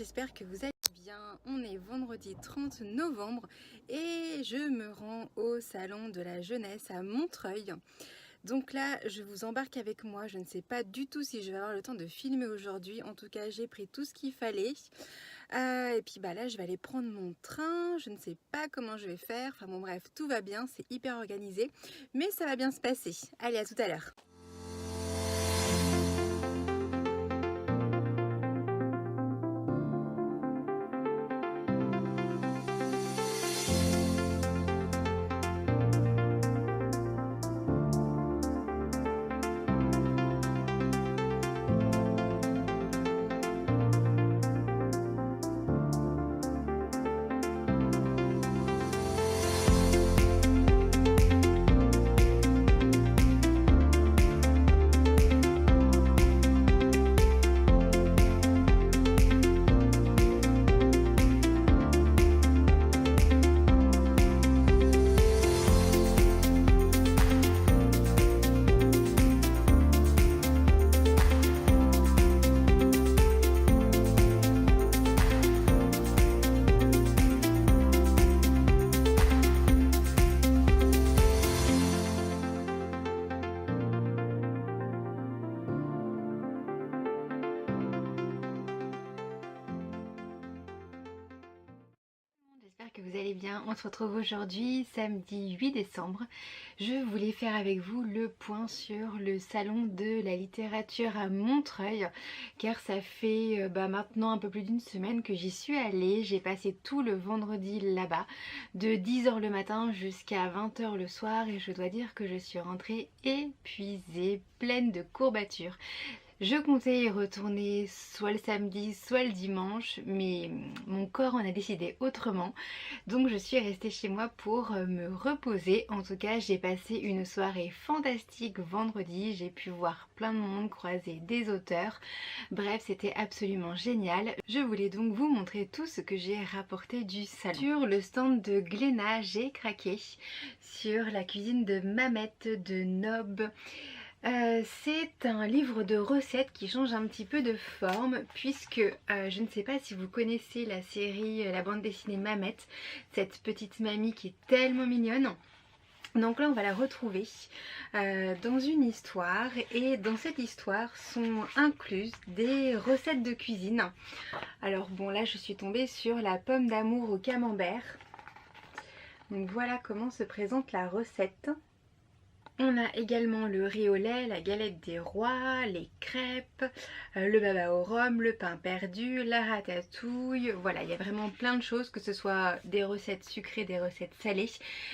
j'espère que vous allez bien. On est vendredi 30 novembre et je me rends au salon de la jeunesse à Montreuil. Donc là, je vous embarque avec moi. Je ne sais pas du tout si je vais avoir le temps de filmer aujourd'hui. En tout cas, j'ai pris tout ce qu'il fallait. Et puis là, je vais aller prendre mon train. Je ne sais pas comment je vais faire. Enfin bon, bref, tout va bien. C'est hyper organisé. Mais ça va bien se passer. Allez, à tout à l'heure. J'espère que vous allez bien. On se retrouve aujourd'hui, samedi 8 décembre. Je voulais faire avec vous le point sur le salon de la littérature à Montreuil, car ça fait maintenant un peu plus d'une semaine que j'y suis allée. J'ai passé tout le vendredi là-bas, de 10h le matin jusqu'à 20h le soir, et je dois dire que je suis rentrée épuisée, pleine de courbatures. Je comptais y retourner soit le samedi, soit le dimanche, mais mon corps en a décidé autrement. Donc je suis restée chez moi pour me reposer. En tout cas, j'ai passé une soirée fantastique vendredi. J'ai pu voir plein de monde, croiser des auteurs. Bref, c'était absolument génial. Je voulais donc vous montrer tout ce que j'ai rapporté du salon. Sur le stand de Glénat, j'ai craqué sur la cuisine de Mamette de Nob. C'est un livre de recettes qui change un petit peu de forme, puisque je ne sais pas si vous connaissez la série, la bande dessinée Mamette, cette petite mamie qui est tellement mignonne. Donc là on va la retrouver dans une histoire, et dans cette histoire sont incluses des recettes de cuisine. Alors bon, là je suis tombée sur la pomme d'amour au camembert. Donc voilà comment se présente la recette. On a également le riz au lait, la galette des rois, les crêpes, le baba au rhum, le pain perdu, la ratatouille. Voilà, il y a vraiment plein de choses, que ce soit des recettes sucrées, des recettes salées.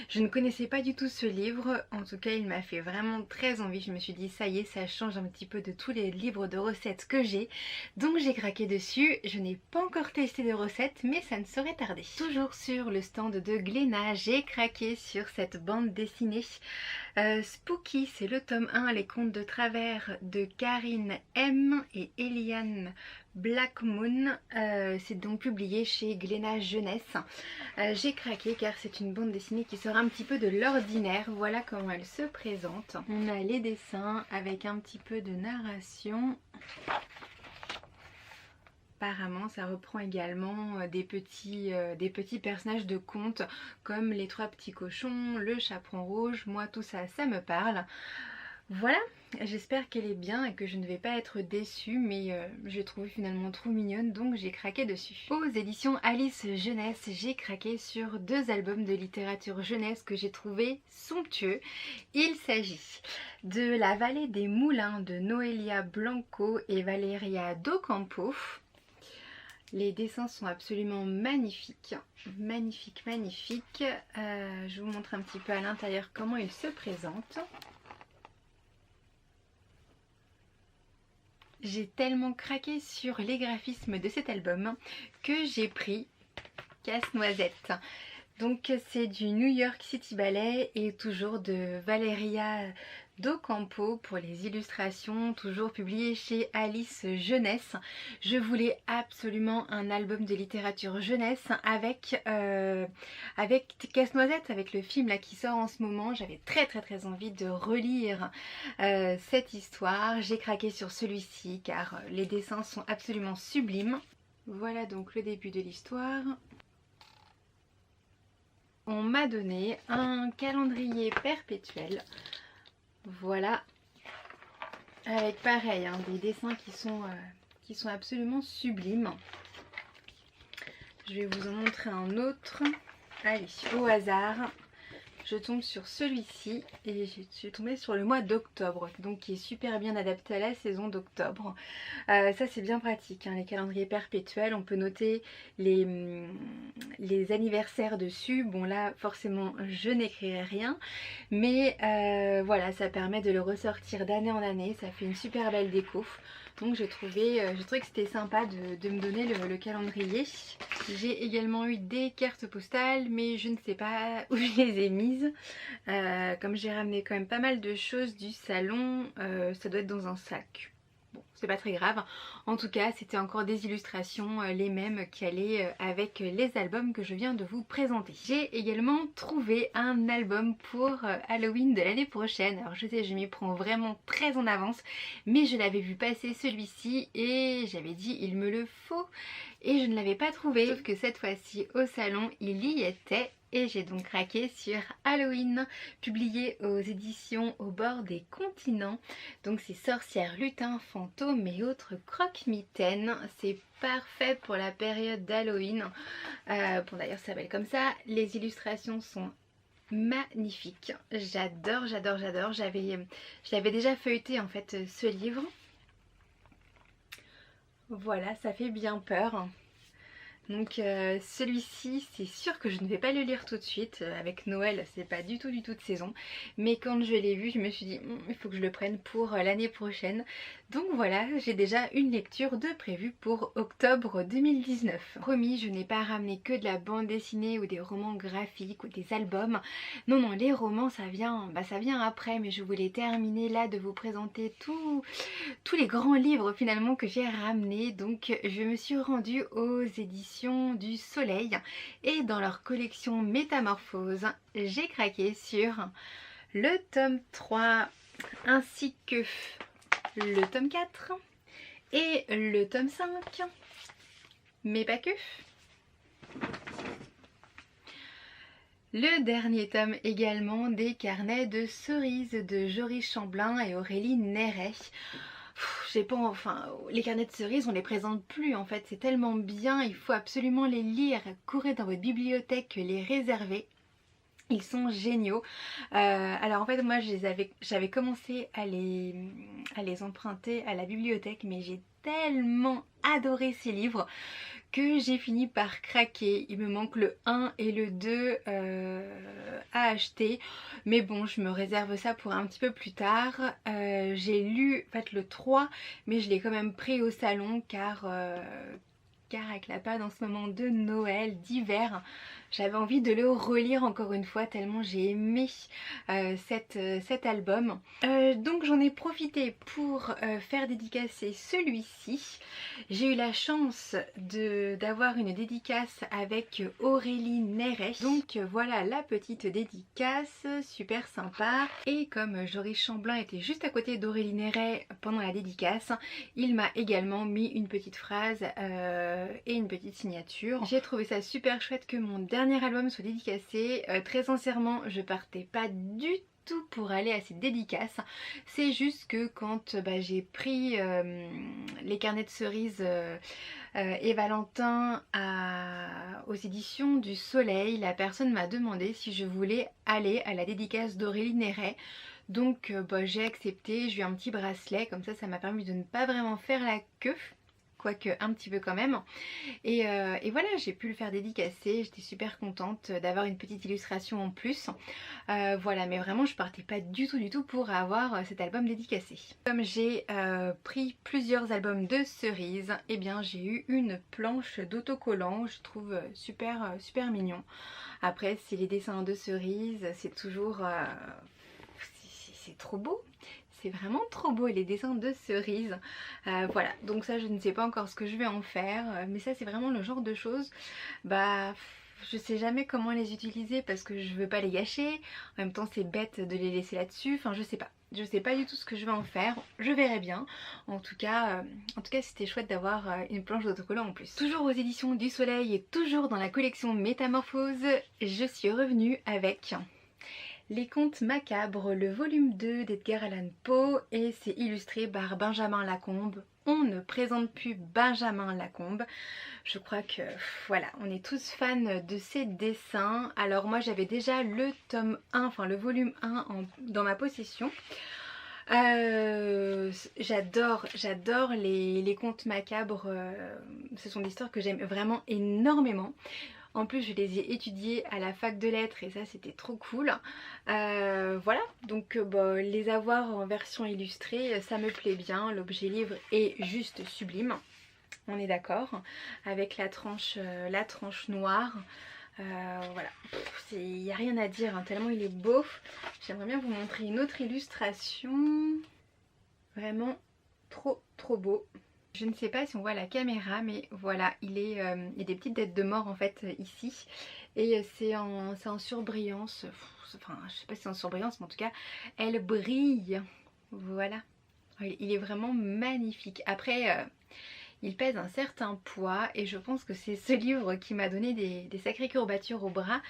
Je ne connaissais pas du tout ce livre, en tout cas il m'a fait vraiment très envie. Je me suis dit ça y est, ça change un petit peu de tous les livres de recettes que j'ai. Donc j'ai craqué dessus. Je n'ai pas encore testé de recettes, mais ça ne saurait tarder. Toujours sur le stand de Glénat, j'ai craqué sur cette bande dessinée. Spooky, c'est le tome 1, les contes de travers de Karine M et Eliane Blackmoon. C'est donc publié chez Glénat Jeunesse. J'ai craqué car c'est une bande dessinée qui sort un petit peu de l'ordinaire. Voilà comment elle se présente. On a les dessins avec un petit peu de narration. Apparemment ça reprend également des petits personnages de contes comme les 3 petits cochons, le chaperon rouge. Moi tout ça, ça me parle. Voilà, j'espère qu'elle est bien et que je ne vais pas être déçue, mais je l'ai trouvée finalement trop mignonne, donc j'ai craqué dessus. Aux éditions Alice Jeunesse, j'ai craqué sur 2 albums de littérature jeunesse que j'ai trouvé somptueux. Il s'agit de La Vallée des Moulins de Noelia Blanco et Valeria Docampo. Les dessins sont absolument magnifiques, magnifiques. Je vous montre un petit peu à l'intérieur comment ils se présentent. J'ai tellement craqué sur les graphismes de cet album que j'ai pris Casse-Noisette. Donc c'est du New York City Ballet et toujours de Valeria Docampo pour les illustrations, toujours publié chez Alice Jeunesse. Je voulais absolument un album de littérature jeunesse avec Casse-Noisette, avec le film là qui sort en ce moment. J'avais très envie de relire cette histoire. J'ai craqué sur celui-ci car les dessins sont absolument sublimes. Voilà donc le début de l'histoire. On m'a donné un calendrier perpétuel. Voilà. Avec pareil, hein, des dessins qui sont absolument sublimes. Je vais vous en montrer un autre. Allez, au hasard, je tombe sur celui-ci et je suis tombée sur le mois d'octobre, donc qui est super bien adapté à la saison d'octobre. Ça c'est bien pratique, hein, les calendriers perpétuels, on peut noter les anniversaires dessus. Bon là forcément je n'écrirai rien, mais voilà, ça permet de le ressortir d'année en année, ça fait une super belle déco. Donc je trouvais que c'était sympa de me donner le calendrier. J'ai également eu des cartes postales, mais je ne sais pas où je les ai mises. Comme j'ai ramené quand même pas mal de choses du salon, ça doit être dans un sac. Bon, c'est pas très grave. En tout cas, c'était encore des illustrations, les mêmes qui allaient avec les albums que je viens de vous présenter. J'ai également trouvé un album pour Halloween de l'année prochaine. Alors je sais, je m'y prends vraiment très en avance, mais je l'avais vu passer celui-ci et j'avais dit il me le faut. Et je ne l'avais pas trouvé, sauf que cette fois-ci au salon il y était. Et j'ai donc craqué sur Halloween, publié aux éditions Au bord des continents. Donc c'est sorcières, lutins, fantômes et autres croque-mitaines. C'est parfait pour la période d'Halloween. Bon d'ailleurs ça s'appelle comme ça. Les illustrations sont magnifiques. J'adore, j'adore, j'adore. Je l'avais déjà feuilleté en fait ce livre. Voilà, ça fait bien peur. Donc celui-ci, c'est sûr que je ne vais pas le lire tout de suite. Avec Noël, c'est pas du tout de saison. Mais quand je l'ai vu, je me suis dit il faut que je le prenne pour l'année prochaine. Donc voilà, j'ai déjà une lecture de prévue pour octobre 2019. Promis, je n'ai pas ramené que de la bande dessinée ou des romans graphiques ou des albums. Non, non, les romans ça vient après, mais je voulais terminer là de vous présenter tous les grands livres finalement que j'ai ramenés. Donc je me suis rendue aux éditions du Soleil et dans leur collection Métamorphose, j'ai craqué sur le tome 3 ainsi que le tome 4 et le tome 5, mais pas que. Le dernier tome également des carnets de cerises de Joris Chamblin et Aurélie Néret. J'ai pas, enfin, les carnets de cerises on les présente plus en fait, c'est tellement bien, il faut absolument les lire. Courez dans votre bibliothèque les réserver. Ils sont géniaux. Alors en fait moi j'avais commencé à les emprunter à la bibliothèque, mais j'ai tellement adoré ces livres que j'ai fini par craquer. Il me manque le 1 et le 2 à acheter, mais bon je me réserve ça pour un petit peu plus tard. J'ai lu en fait le 3, mais je l'ai quand même pris au salon car avec la période en ce moment de Noël, d'hiver, j'avais envie de le relire encore une fois tellement j'ai aimé cet album. Donc j'en ai profité pour faire dédicacer celui-ci. J'ai eu la chance d'avoir une dédicace avec Aurélie Néret. Donc voilà la petite dédicace, super sympa. Et comme Joris Chamblin était juste à côté d'Aurélie Néret pendant la dédicace, il m'a également mis une petite phrase et une petite signature. J'ai trouvé ça super chouette que mon dernier album soit dédicacé. Très sincèrement, je partais pas du tout pour aller à cette dédicace. C'est juste que quand j'ai pris les carnets de cerises et Valentin aux éditions du Soleil, la personne m'a demandé si je voulais aller à la dédicace d'Aurélie Néret. Donc j'ai accepté, j'ai eu un petit bracelet, comme ça m'a permis de ne pas vraiment faire la queue, quoique un petit peu quand même. Et voilà, j'ai pu le faire dédicacer, j'étais super contente d'avoir une petite illustration en plus. Voilà, mais vraiment je partais pas du tout pour avoir cet album dédicacé. Comme j'ai pris plusieurs albums de cerises, et bien j'ai eu une planche d'autocollant, je trouve super mignon. Après c'est les dessins de cerises, c'est toujours... c'est trop beau, c'est vraiment trop beau les dessins de cerises. Voilà, donc ça je ne sais pas encore ce que je vais en faire, mais ça c'est vraiment le genre de choses, je sais jamais comment les utiliser parce que je veux pas les gâcher. En même temps c'est bête de les laisser là-dessus. Enfin je sais pas. Je sais pas du tout ce que je vais en faire. Je verrai bien. En tout cas c'était chouette d'avoir une planche d'autocollant en plus. Toujours aux éditions du Soleil et toujours dans la collection Métamorphose, je suis revenue avec Les Contes Macabres, le volume 2 d'Edgar Allan Poe, et c'est illustré par Benjamin Lacombe. On ne présente plus Benjamin Lacombe. Je crois que voilà, on est tous fans de ses dessins. Alors moi j'avais déjà le tome 1, enfin le volume 1 dans ma possession. J'adore les contes macabres. Ce sont des histoires que j'aime vraiment énormément. En plus je les ai étudiées à la fac de lettres et ça c'était trop cool. Voilà, donc les avoir en version illustrée ça me plaît bien. L'objet livre est juste sublime, on est d'accord, avec la tranche noire. Voilà, il n'y a rien à dire hein, tellement il est beau. J'aimerais bien vous montrer une autre illustration, vraiment trop beau. Je ne sais pas si on voit à la caméra, mais voilà, il y a des petites têtes de mort en fait ici. Et c'est en surbrillance, enfin je sais pas si c'est en surbrillance, mais en tout cas elle brille. Voilà, il est vraiment magnifique. Après il pèse un certain poids et je pense que c'est ce livre qui m'a donné des sacrées courbatures au bras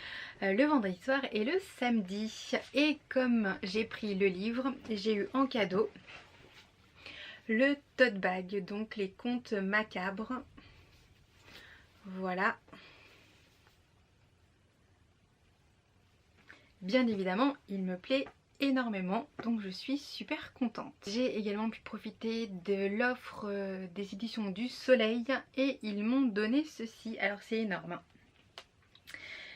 le vendredi soir et le samedi. Et comme j'ai pris le livre, j'ai eu en cadeau le tote bag, donc les contes macabres. Voilà. Bien évidemment, il me plaît énormément, donc je suis super contente. J'ai également pu profiter de l'offre des éditions du Soleil et ils m'ont donné ceci. Alors c'est énorme.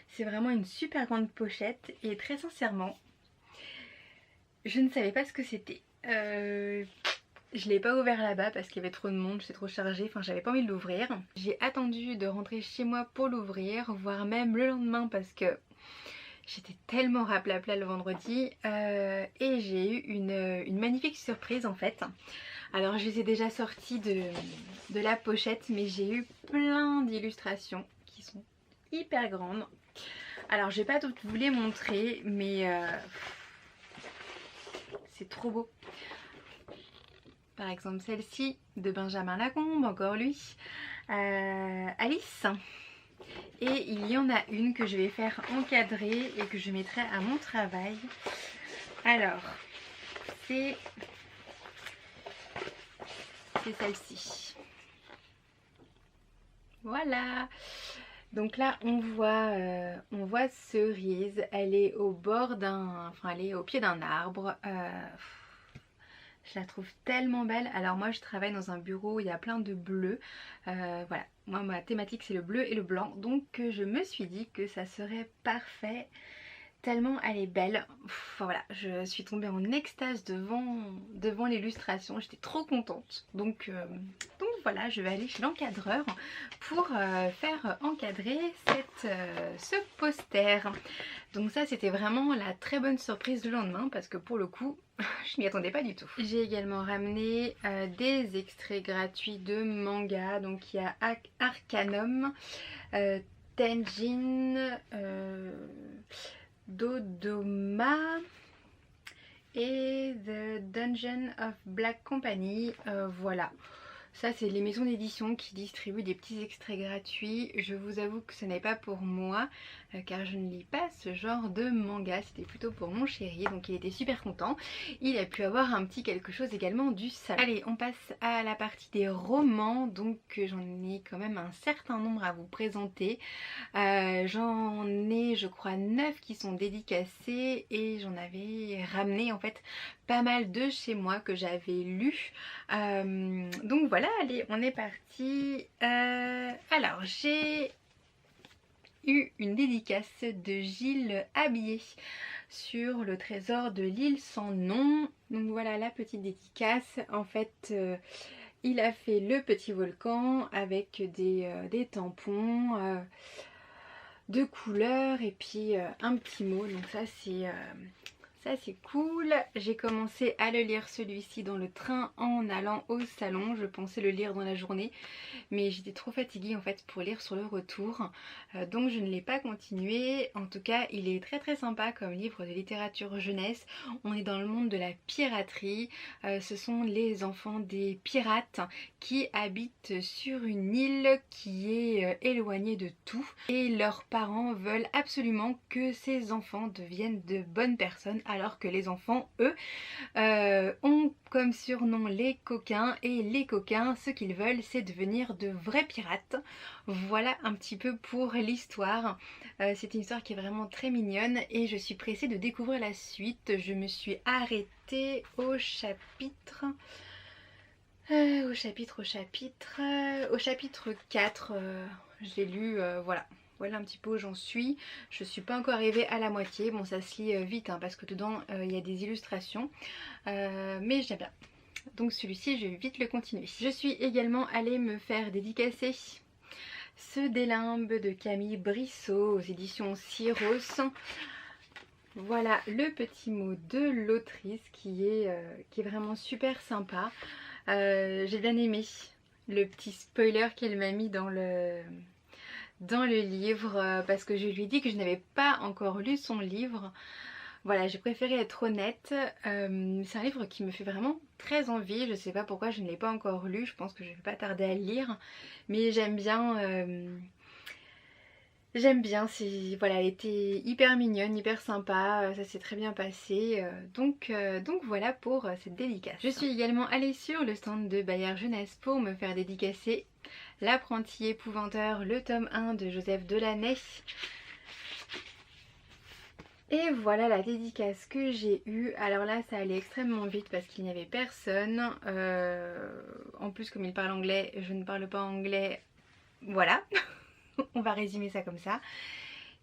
C'est vraiment une super grande pochette et très sincèrement, je ne savais pas ce que c'était. Je l'ai pas ouvert là-bas parce qu'il y avait trop de monde, c'est trop chargé, enfin j'avais pas envie de l'ouvrir. J'ai attendu de rentrer chez moi pour l'ouvrir, voire même le lendemain parce que j'étais tellement raplapla le vendredi et j'ai eu une magnifique surprise en fait. Alors je les ai déjà sortis de la pochette mais j'ai eu plein d'illustrations qui sont hyper grandes. Alors je vais pas toutes vous les montrer mais c'est trop beau. Par exemple celle-ci de Benjamin Lacombe, encore lui. Alice. Et il y en a une que je vais faire encadrer et que je mettrai à mon travail. Alors, c'est celle-ci. Voilà. Donc là on voit Cerise. Elle est au bord elle est au pied d'un arbre. Je la trouve tellement belle. Alors moi je travaille dans un bureau où il y a plein de bleus. Voilà, moi ma thématique c'est le bleu et le blanc. Donc je me suis dit que ça serait parfait. Tellement elle est belle. Enfin voilà, je suis tombée en extase devant l'illustration. J'étais trop contente. Donc voilà, je vais aller chez l'encadreur pour faire encadrer ce poster. Donc ça c'était vraiment la très bonne surprise du lendemain parce que pour le coup je m'y attendais pas du tout. J'ai également ramené des extraits gratuits de manga. Donc il y a Arcanum, Tenjin, Dodoma et The Dungeon of Black Company. Voilà. Ça c'est les maisons d'édition qui distribuent des petits extraits gratuits. Je vous avoue que ce n'est pas pour moi car je ne lis pas ce genre de manga. C'était plutôt pour mon chéri, donc il était super content. Il a pu avoir un petit quelque chose également du salon. Allez, on passe à la partie des romans. Donc j'en ai quand même un certain nombre à vous présenter. J'en ai je crois 9 qui sont dédicacés et j'en avais ramené en fait pas mal de chez moi que j'avais lu. Donc voilà, allez on est parti. Alors j'ai eu une dédicace de Gilles Habier sur le trésor de l'île sans nom. Donc voilà la petite dédicace. En fait il a fait le petit volcan avec des tampons de couleurs et puis un petit mot. Donc ça c'est Ça c'est cool. J'ai commencé à le lire celui-ci dans le train en allant au salon. Je pensais le lire dans la journée, mais j'étais trop fatiguée en fait pour lire sur le retour. Donc je ne l'ai pas continué. En tout cas, il est très très sympa comme livre de littérature jeunesse. On est dans le monde de la piraterie. Ce sont les enfants des pirates qui habitent sur une île qui est éloignée de tout. Et leurs parents veulent absolument que ces enfants deviennent de bonnes personnes, alors que les enfants, eux, ont comme surnom les coquins, et les coquins, ce qu'ils veulent, c'est devenir de vrais pirates. Voilà un petit peu pour l'histoire. C'est une histoire qui est vraiment très mignonne et je suis pressée de découvrir la suite. Je me suis arrêtée au chapitre... au chapitre 4, j'ai lu, voilà un petit peu où j'en suis. Je suis pas encore arrivée à la moitié. Bon, ça se lit vite hein, parce que dedans il y a des illustrations, mais j'aime bien. Donc celui-ci, je vais vite le continuer. Je suis également allée me faire dédicacer ce Délimbe de Camille Brissot aux éditions Syros. Voilà le petit mot de l'autrice qui est vraiment super sympa. J'ai bien aimé le petit spoiler qu'elle m'a mis dans le livre parce que je lui ai dit que je n'avais pas encore lu son livre. Voilà, j'ai préféré être honnête. C'est un livre qui me fait vraiment très envie. Je ne sais pas pourquoi je ne l'ai pas encore lu. Je pense que je ne vais pas tarder à le lire. Mais j'aime bien. Voilà, elle était hyper mignonne, hyper sympa. Ça s'est très bien passé. Donc voilà pour cette dédicace. Je suis également allée sur le stand de Bayard Jeunesse pour me faire dédicacer L'apprenti épouvanteur, le tome 1 de Joseph Delaney. Et voilà la dédicace que j'ai eue. Alors là ça allait extrêmement vite parce qu'il n'y avait personne. En plus comme il parle anglais, je ne parle pas anglais. Voilà, on va résumer ça comme ça.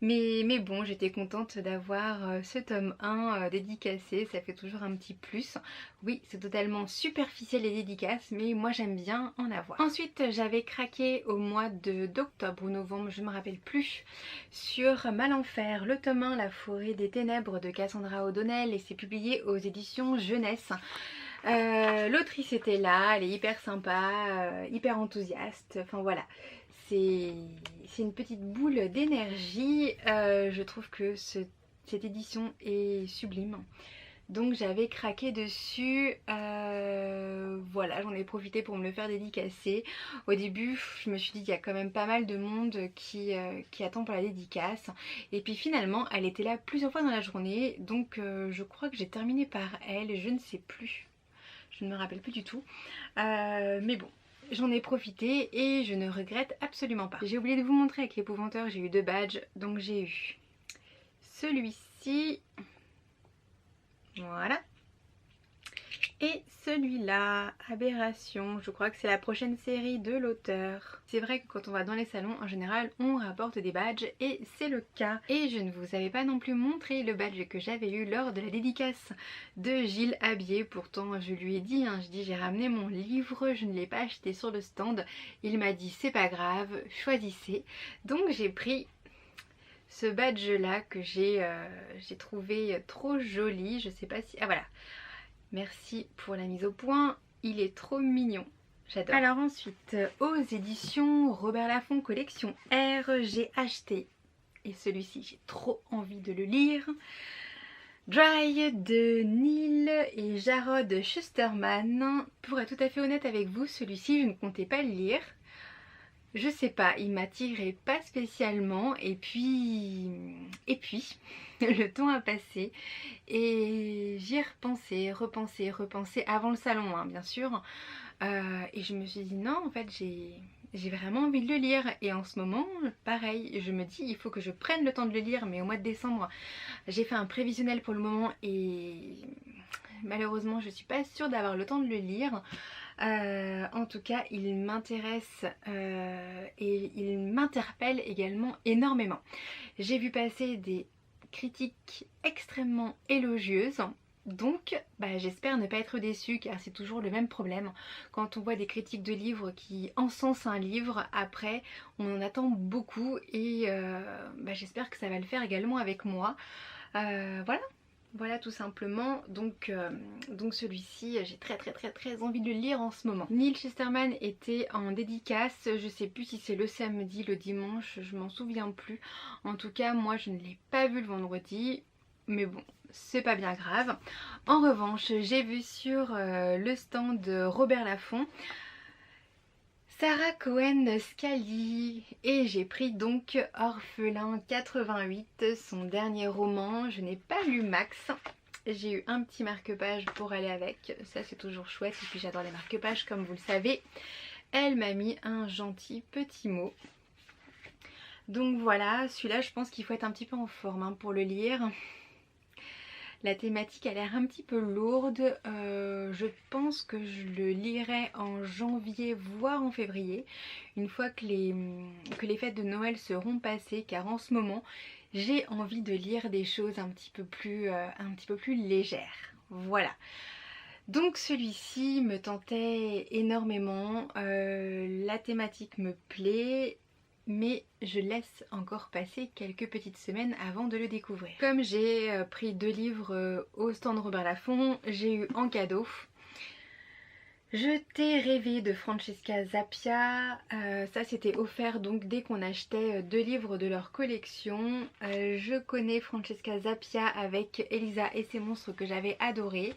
Mais bon, j'étais contente d'avoir ce tome 1 dédicacé, ça fait toujours un petit plus. Oui, c'est totalement superficiel les dédicaces, mais moi j'aime bien en avoir. Ensuite, j'avais craqué au mois d'octobre ou novembre, je ne me rappelle plus, sur Malenfer, le tome 1, La forêt des ténèbres de Cassandra O'Donnell, et c'est publié aux éditions Jeunesse. L'autrice était là, elle est hyper sympa, hyper enthousiaste, enfin voilà. C'est une petite boule d'énergie. Je trouve que cette édition est sublime. Donc j'avais craqué dessus. Voilà, j'en ai profité pour me le faire dédicacer. Au début, je me suis dit qu'il y a quand même pas mal de monde qui attend pour la dédicace. Et puis finalement, elle était là plusieurs fois dans la journée. Donc je crois que j'ai terminé par elle. Je ne sais plus. Je ne me rappelle plus du tout. Mais bon. J'en ai profité et je ne regrette absolument pas. J'ai oublié de vous montrer avec l'épouvanteur, j'ai eu 2 badges. Donc j'ai eu celui-ci. Voilà. Et celui-là, Aberration, je crois que c'est la prochaine série de l'auteur. C'est vrai que quand on va dans les salons, en général, on rapporte des badges et c'est le cas. Et je ne vous avais pas non plus montré le badge que j'avais eu lors de la dédicace de Gilles Habier. Pourtant, je lui ai dit, j'ai ramené mon livre, je ne l'ai pas acheté sur le stand. Il m'a dit, c'est pas grave, choisissez. Donc j'ai pris ce badge là que j'ai trouvé trop joli. Je sais pas si... Ah voilà. Merci pour la mise au point, il est trop mignon, j'adore. Alors ensuite, aux éditions Robert Laffont collection R, j'ai acheté, et celui-ci j'ai trop envie de le lire, Dry de Neil et Jarod Schusterman. Pour être tout à fait honnête avec vous, celui-ci je ne comptais pas le lire. Je sais pas, il m'attirait pas spécialement et puis le temps a passé et j'y ai repensé avant le salon bien sûr, et je me suis dit non en fait j'ai vraiment envie de le lire et en ce moment pareil je me dis il faut que je prenne le temps de le lire, mais au mois de décembre j'ai fait un prévisionnel pour le moment et malheureusement je suis pas sûre d'avoir le temps de le lire. En tout cas il m'intéresse et il m'interpelle également énormément. J'ai vu passer des critiques extrêmement élogieuses, donc j'espère ne pas être déçue, car c'est toujours le même problème quand on voit des critiques de livres qui encensent un livre. Après on en attend beaucoup et j'espère que ça va le faire également avec moi. Voilà. Voilà tout simplement, donc celui-ci j'ai très envie de le lire en ce moment. Neil Chesterman était en dédicace, je sais plus si c'est le samedi, le dimanche, je m'en souviens plus. En tout cas moi je ne l'ai pas vu le vendredi, mais bon c'est pas bien grave. En revanche j'ai vu sur le stand de Robert Laffont Sarah Cohen Scully et j'ai pris donc Orphelin 88, son dernier roman. Je n'ai pas lu Max, j'ai eu un petit marque-page pour aller avec, ça c'est toujours chouette et puis j'adore les marque-pages comme vous le savez. Elle m'a mis un gentil petit mot. Donc voilà, celui-là je pense qu'il faut être un petit peu en forme hein, pour le lire. La thématique a l'air un petit peu lourde, je pense que je le lirai en janvier voire en février, une fois que les fêtes de Noël seront passées, car en ce moment j'ai envie de lire des choses un petit peu plus légères. Voilà. Donc celui-ci me tentait énormément, la thématique me plaît, mais je laisse encore passer quelques petites semaines avant de le découvrir. Comme j'ai pris 2 livres au stand Robert Laffont, j'ai eu en cadeau Je t'ai rêvé de Francesca Zappia. Ça c'était offert donc dès qu'on achetait 2 livres de leur collection. Je connais Francesca Zappia avec Elisa et ses monstres que j'avais adoré.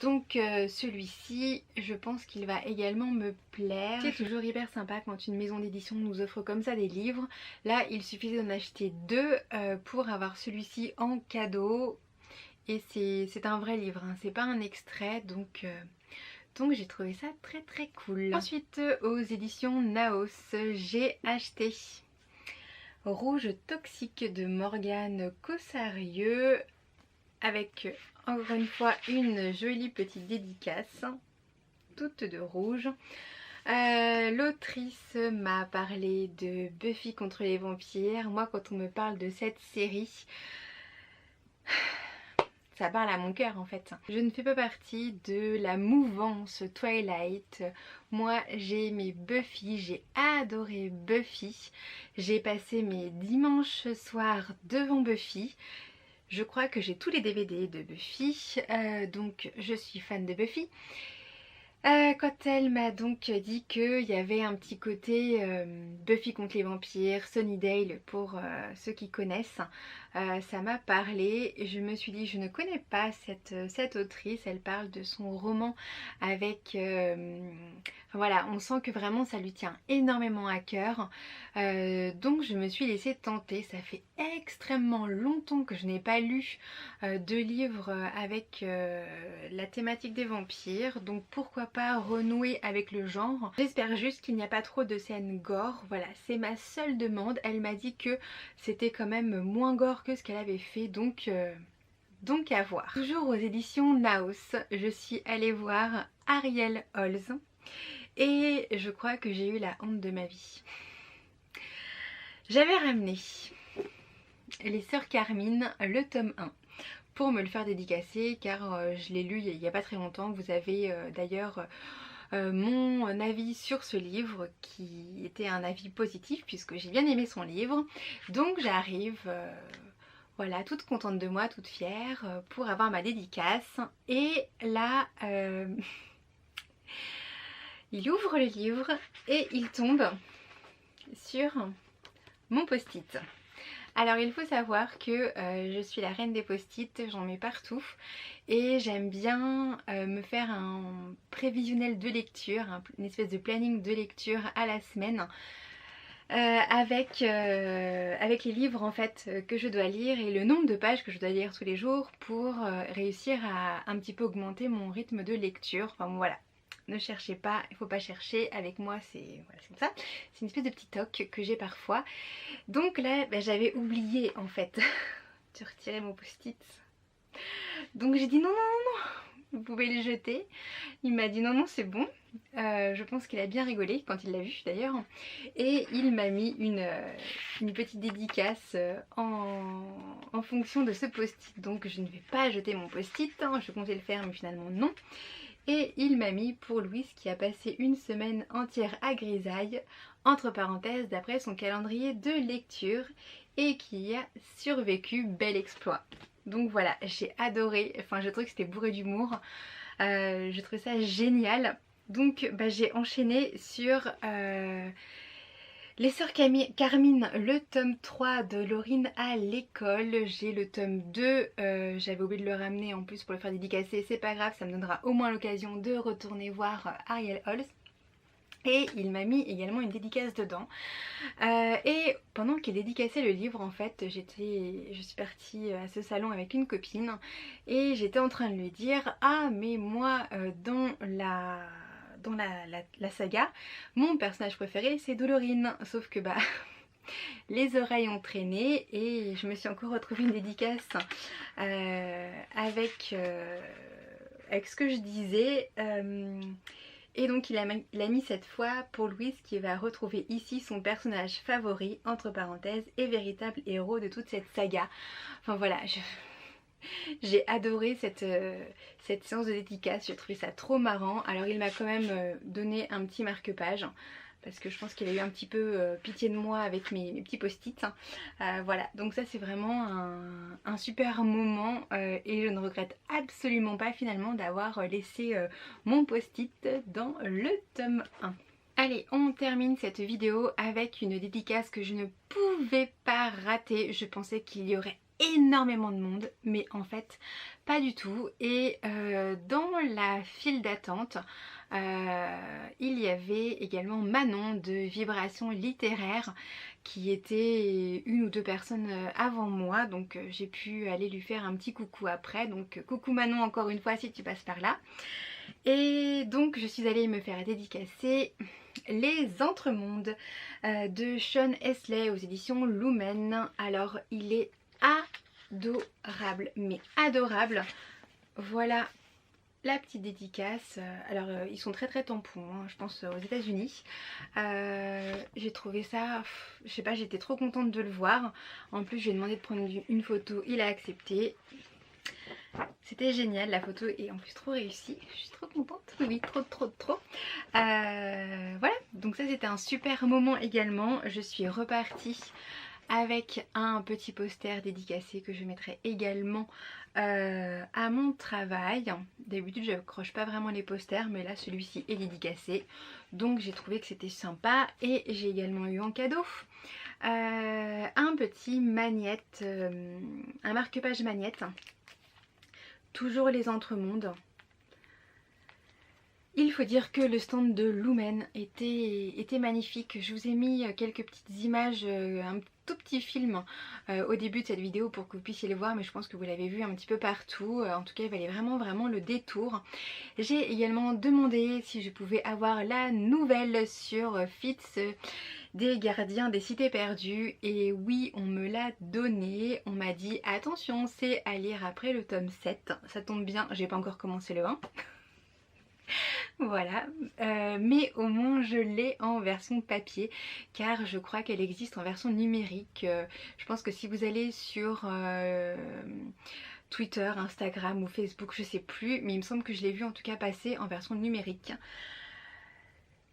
Donc celui-ci, je pense qu'il va également me plaire. C'est toujours hyper sympa quand une maison d'édition nous offre comme ça des livres. Là, il suffisait d'en acheter 2 pour avoir celui-ci en cadeau. Et c'est un vrai livre, hein. C'est pas un extrait, donc j'ai trouvé ça très cool. Ensuite, aux éditions Naos, j'ai acheté Rouge Toxique de Morgane Cossarieux, avec encore une fois une jolie petite dédicace, toute de rouge. L'autrice m'a parlé de Buffy contre les vampires. Moi quand on me parle de cette série, ça parle à mon cœur en fait. Je ne fais pas partie de la mouvance Twilight. Moi j'ai aimé Buffy, j'ai adoré Buffy. J'ai passé mes dimanches soirs devant Buffy. Je crois que j'ai tous les DVD de Buffy, donc je suis fan de Buffy. Quand elle m'a donc dit qu'il y avait un petit côté Buffy contre les vampires, Sunnydale pour ceux qui connaissent, ça m'a parlé. Je me suis dit je ne connais pas cette autrice, elle parle de son roman avec... voilà, on sent que vraiment ça lui tient énormément à cœur. Donc je me suis laissée tenter. Ça fait extrêmement longtemps que je n'ai pas lu de livres avec la thématique des vampires. Donc pourquoi pas renouer avec le genre. J'espère juste qu'il n'y a pas trop de scènes gore. Voilà, c'est ma seule demande. Elle m'a dit que c'était quand même moins gore que ce qu'elle avait fait. Donc à voir. Toujours aux éditions Naos, je suis allée voir Ariel Holz. Et je crois que j'ai eu la honte de ma vie. J'avais ramené Les Sœurs Carmine, le tome 1, pour me le faire dédicacer, car je l'ai lu il n'y a pas très longtemps. Vous avez d'ailleurs mon avis sur ce livre, qui était un avis positif, puisque j'ai bien aimé son livre. Donc j'arrive... voilà, toute contente de moi, toute fière, pour avoir ma dédicace. Et là... il ouvre le livre et il tombe sur mon post-it. Alors il faut savoir que je suis la reine des post-it, j'en mets partout. Et j'aime bien me faire un prévisionnel de lecture, une espèce de planning de lecture à la semaine. Avec les livres en fait que je dois lire et le nombre de pages que je dois lire tous les jours pour réussir à un petit peu augmenter mon rythme de lecture. Enfin voilà. Ne cherchez pas, il ne faut pas chercher, avec moi c'est voilà, comme ça. C'est une espèce de petit toc que j'ai parfois. Donc là j'avais oublié en fait de retirer mon post-it. Donc j'ai dit non, vous pouvez le jeter. Il m'a dit non c'est bon. Je pense qu'il a bien rigolé quand il l'a vu d'ailleurs. Et il m'a mis une petite dédicace en fonction de ce post-it. Donc je ne vais pas jeter mon post-it, hein. Je comptais le faire mais finalement non. Et il m'a mis pour Louise qui a passé une semaine entière à Grisaille, entre parenthèses d'après son calendrier de lecture, et qui a survécu. Bel exploit. Donc voilà, j'ai adoré, enfin je trouve que c'était bourré d'humour, je trouvais ça génial. Donc bah, j'ai enchaîné sur les sœurs Carmine, le tome 3 de Laurine à l'école. J'ai le tome 2, j'avais oublié de le ramener en plus pour le faire dédicacer, c'est pas grave, ça me donnera au moins l'occasion de retourner voir Ariel Holz. Et il m'a mis également une dédicace dedans. Et pendant qu'il dédicaçait le livre, en fait, je suis partie à ce salon avec une copine et j'étais en train de lui dire: ah mais moi dans la saga, mon personnage préféré c'est Dolorine. Sauf que bah les oreilles ont traîné et je me suis encore retrouvée une dédicace avec ce que je disais. Et donc il a mis cette fois pour Louise qui va retrouver ici son personnage favori, entre parenthèses, et véritable héros de toute cette saga. Enfin voilà, j'ai adoré cette séance de dédicace, j'ai trouvé ça trop marrant. Alors il m'a quand même donné un petit marque-page, parce que je pense qu'il a eu un petit peu pitié de moi avec mes petits post-it. Voilà, donc ça c'est vraiment un super moment et je ne regrette absolument pas finalement d'avoir laissé mon post-it dans le tome 1. Allez, on termine cette vidéo avec une dédicace que je ne pouvais pas rater. Je pensais qu'il y aurait énormément de monde, mais en fait pas du tout. Et dans la file d'attente, il y avait également Manon de Vibration Littéraire qui était une ou deux personnes avant moi, donc j'ai pu aller lui faire un petit coucou après. Donc coucou Manon encore une fois si tu passes par là. Et donc je suis allée me faire dédicacer Les Entremondes de Sean Hesley aux éditions Lumen. Alors il est adorable, mais adorable. Voilà la petite dédicace. Alors ils sont très très tampons, hein, je pense aux États-Unis. J'ai trouvé ça, je sais pas, j'étais trop contente de le voir. En plus je lui ai demandé de prendre une photo, il a accepté. C'était génial, la photo est en plus trop réussie, je suis trop contente, oui, trop. Voilà, donc ça c'était un super moment également. Je suis repartie avec un petit poster dédicacé que je mettrai également à mon travail. D'habitude je n'accroche pas vraiment les posters, mais là celui-ci est dédicacé, donc j'ai trouvé que c'était sympa. Et j'ai également eu en cadeau un petit magnète, un marque-page magnète, toujours Les Entremondes. Il faut dire que le stand de Lumen était magnifique. Je vous ai mis quelques petites images, un tout petit film au début de cette vidéo pour que vous puissiez les voir, mais je pense que vous l'avez vu un petit peu partout. En tout cas, il valait vraiment le détour. J'ai également demandé si je pouvais avoir la nouvelle sur Fitz des Gardiens des Cités Perdues, et oui, on me l'a donné. On m'a dit attention, c'est à lire après le tome 7. Ça tombe bien, j'ai pas encore commencé le 1. Voilà, mais au moins je l'ai en version papier, car je crois qu'elle existe en version numérique. Je pense que si vous allez sur Twitter, Instagram ou Facebook, je sais plus, mais il me semble que je l'ai vu en tout cas passer en version numérique.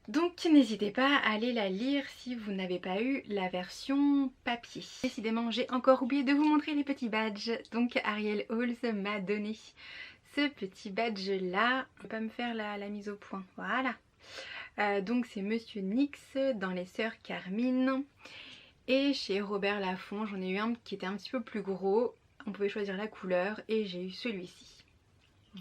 Donc n'hésitez pas à aller la lire si vous n'avez pas eu la version papier. Décidément, j'ai encore oublié de vous montrer les petits badges. Donc Ariel Holz m'a donné ce petit badge là. Je vais pas me faire la mise au point. Voilà. Donc c'est Monsieur Nix dans Les Sœurs Carmine. Et chez Robert Laffont, j'en ai eu un qui était un petit peu plus gros. On pouvait choisir la couleur et j'ai eu celui-ci.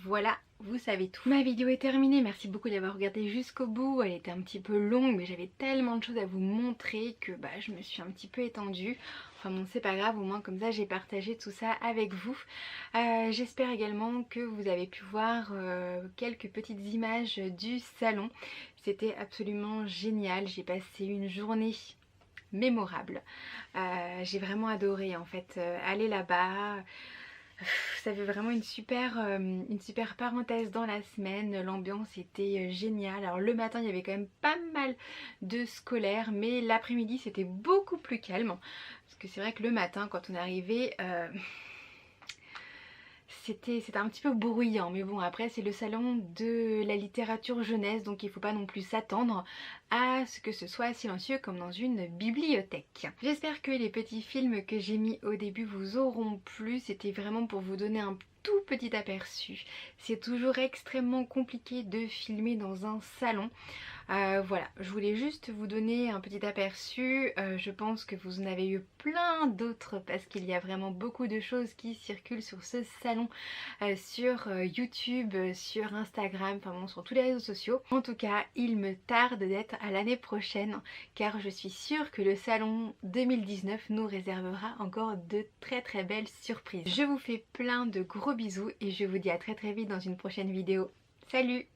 Voilà, vous savez tout. Ma vidéo est terminée, merci beaucoup d'avoir regardé jusqu'au bout. Elle était un petit peu longue, mais j'avais tellement de choses à vous montrer que je me suis un petit peu étendue. Enfin bon, c'est pas grave, au moins comme ça j'ai partagé tout ça avec vous. J'espère également que vous avez pu voir quelques petites images du salon. C'était absolument génial, j'ai passé une journée mémorable. J'ai vraiment adoré en fait aller là-bas. Ça fait vraiment une super parenthèse dans la semaine. L'ambiance était géniale. Alors le matin il y avait quand même pas mal de scolaires, mais l'après-midi c'était beaucoup plus calme. Parce que c'est vrai que le matin quand on est arrivé, c'était un petit peu bruyant, mais bon, après c'est le salon de la littérature jeunesse, donc il faut pas non plus s'attendre à ce que ce soit silencieux comme dans une bibliothèque. J'espère que les petits films que j'ai mis au début vous auront plu. C'était vraiment pour vous donner un tout petit aperçu. C'est toujours extrêmement compliqué de filmer dans un salon. Voilà, je voulais juste vous donner un petit aperçu. Je pense que vous en avez eu plein d'autres parce qu'il y a vraiment beaucoup de choses qui circulent sur ce salon, sur YouTube, sur Instagram, enfin bon, sur tous les réseaux sociaux. En tout cas, il me tarde d'être à l'année prochaine car je suis sûre que le salon 2019 nous réservera encore de très très belles surprises. Je vous fais plein de gros bisous et je vous dis à très très vite dans une prochaine vidéo. Salut!